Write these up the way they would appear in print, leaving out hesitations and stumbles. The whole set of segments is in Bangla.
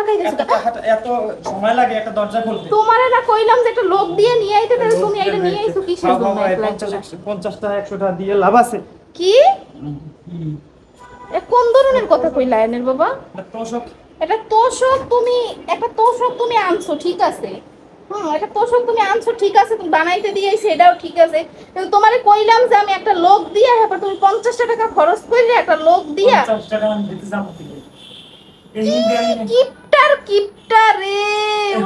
লাগাইতেছো? এত সময় লাগে একটা দরজা খুলতে? তোমারে না কইলাম যে একটা লোক দিয়ে নিয়ে আইতে, তাহলে তুমি এটা নিয়ে আইছো কিসের জন্য? 50 টাকা 100 টাকা দিয়ে লাভ আছে কি? এ কোন ধরনের কথা কইলা এনের বাবা? তোষক। এটা তোষক তুমি, একটা তোষক তুমি আনছো ঠিক আছে, একটা তোষক তুমি আনছো ঠিক আছে, তুমি বানাইতে দিয়েছি এটাও ঠিক আছে, কিন্তু তোমারে কইলাম যে আমি একটা লোক দিয়া, হ্যাঁ তুমি 50 টাকা খরচ করলে একটা লোক দিয়া। 50 টাকা আমি দিতে যাবো কি? কিপটা রে,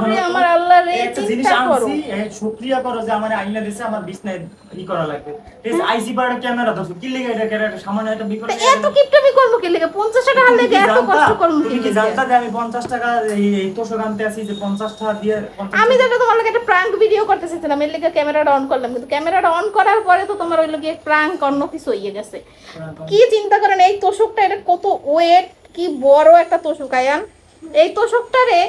ওরে আমার আল্লাহ রে, একটা জিনিস আনছি, শুকরিয়া করো যে আমার আইনা দিছে, আমার বিছনায় ই করা লাগবে। এই আইসি পাড়া ক্যামেরা দছো কি লাগা, এটা একটা সামান্য একটা বিকল্প। এত কিপটামি করব কি লাগা? 50 টাকা হলে এত কষ্ট করব কি? তুমি কি জানতা যে আমি 50 টাকা এই তোষক আনতে আসি, যে 50 টাকা দিয়ে? আমি যেটা তোমার লাগে একটা প্র্যাঙ্ক ভিডিও করতে চাইছিলাম, এর লাগা ক্যামেরাটা অন করলাম, কিন্তু ক্যামেরাটা অন করার পরে তো তোমার ওই লাগি প্র্যাঙ্ক অন্য কিছু হইয়ে গেছে। কি চিন্তা করেন এই তোষকটা, এটা কত ওয়েট, কি বড় একটা তোষক আয়ান। এই তোষকটারে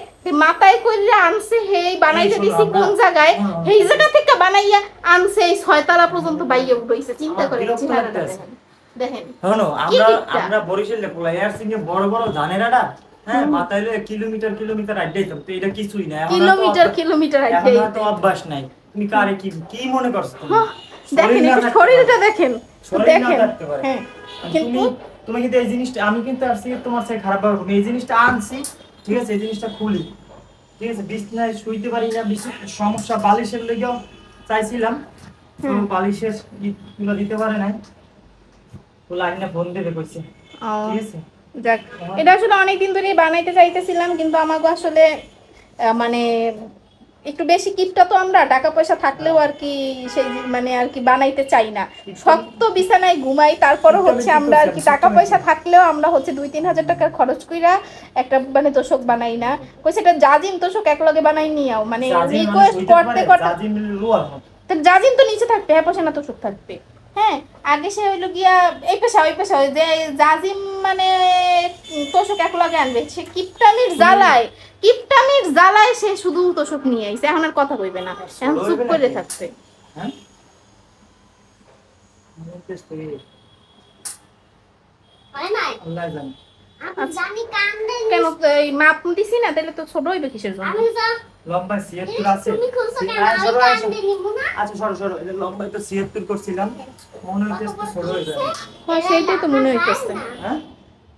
মাথায় কইরা আনছে, হেই বানাইতে দিছি কোন জায়গায়, এই জায়গা থেকে বানাইয়া আনছে এই 6 তলা পর্যন্ত বাইয়ে উঠাইছে। চিন্তা করেন দেখেন। শোনো, আমরা বরিশালে পোলা এয়ার সিঙ্গে বড় বড় ধানেরাটা, হ্যাঁ মাথায় কিলোমিটার আড্ডাইতাম, তো এটা কিছুই না। কিলোমিটার আড্ডাই তো অভ্যাস নাই। তুমি কারে কি মনে করছো? দেখেন একটু শরীরটা দেখেন, দেখেন। হ্যাঁ কিন্তু তুমি কিন্তু এই জিনিসটা, আমি কিন্তু আর সে তোমার সাথে খারাপ ভাবে এই জিনিসটা আনছি, ঠিক আছে? এই জিনিসটা খুলি, ঠিক আছে? বিছনায় শুইতে পারি না, সমস্যা বালিশের লেগেও চাইছিলাম, তো বালিশের তুলে দিতে পারে নাই, তো লাইনে ফোন দেবে কইছে, ঠিক আছে? যাক, এটা আসলে অনেকদিন ধরে বানাইতে চাইতেছিলাম, কিন্তু আমাকে আসলে মানে একটু বেশি কিপটা তো আমরা, টাকা পয়সা থাকলেও আর কি সেই মানে আর কি বানাইতে চাই না, শক্ত বিছানায় ঘুমাই, তারপরে হচ্ছে আমরা আর কি টাকা পয়সা থাকলেও আমরা হচ্ছে 2-3 হাজার টাকার খরচ কইরা একটা মানে তোষক বানাই না। কইছে এটা জাজিম তোষক একলগে বানাই নিয়াও, মানে রিকোয়েস্ট করতে জাজিম তো নিচে থাকবে, হ্যাঁ পাশে না তোষক থাকবে। হ্যাঁ আগে সে হইলো গিয়া এই পেশা ওই পেশা, ওই যে জাজিম মানে তোষক একলগে আনবে, সে কিপটামির জ্বালায় সে শুধু তোষক নিয়ে আইছে, এখন আর কথা কইবে না, এখন চুপ করে থাকছে। হ্যাঁ আল্লাহ জানে। কেন এই মাপ দিছি না, তাহলে তো ছোট হইবে কিসের জন্য? লম্বা 76 আছে। আচ্ছা সরো, এটা লম্বা তো 76 করছিলাম, মনে হইতেছে ছোট হয়ে যাবে। হ্যাঁ সেইটাই তো মনে হইতেছে। হ্যাঁ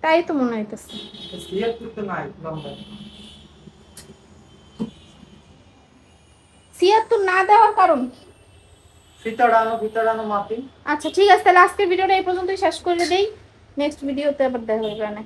তাই তো মনে হইতেছে। 76 তো নাই লম্বা। 76 না দেওয়ার কারণ কি? ফিতাড়ানো মাপি। আচ্ছা ঠিক আছে, তাহলে আজকের ভিডিওটা এই পর্যন্তই শেষ করে দেই, নেক্সট ভিডিওতে আবার দেখা হবে।